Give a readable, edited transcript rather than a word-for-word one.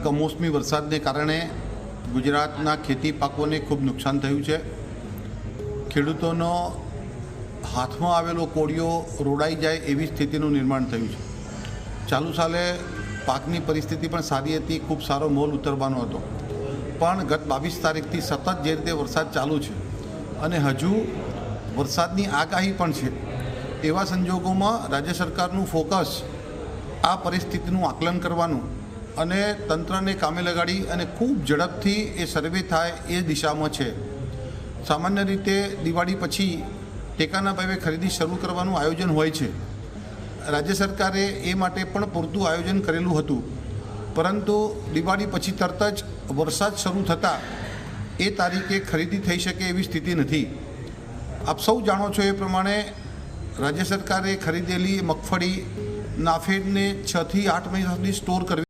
કમોસમી વરસાદને કારણે ગુજરાતના ખેતી પાકોને ખૂબ નુકસાન થયું છે। ખેડૂતોનો હાથમાં આવેલો કોળિયો રોડાઈ જાય એવી સ્થિતિનું નિર્માણ થયું છે। ચાલુ સાલે પાકની પરિસ્થિતિ પણ સારી હતી, ખૂબ સારો મોલ ઉતરવાનો હતો, પણ ગત 22 તારીખથી સતત જે રીતે વરસાદ ચાલુ છે અને હજુ વરસાદની આગાહી પણ છે, એવા સંજોગોમાં રાજ્ય સરકારનું ફોકસ આ પરિસ્થિતિનું આકલન કરવાનું અને તંત્રને કામે લગાડી અને ખૂબ ઝડપથી એ સર્વે થાય એ દિશામાં છે। સામાન્ય રીતે દિવાળી પછી ટેકાના ભાવે ખરીદી શરૂ કરવાનું આયોજન હોય છે। રાજ્ય સરકારે એ માટે પણ પૂરતું આયોજન કરેલું હતું, પરંતુ દિવાળી પછી તરત જ વરસાદ શરૂ થતાં એ તારીખે ખરીદી થઈ શકે એવી સ્થિતિ નથી। આપ સૌ જાણો છો એ પ્રમાણે રાજ્ય સરકારે ખરીદેલી મગફળી નાફેડને 6 થી 8 મહિના સુધી સ્ટોર કરવી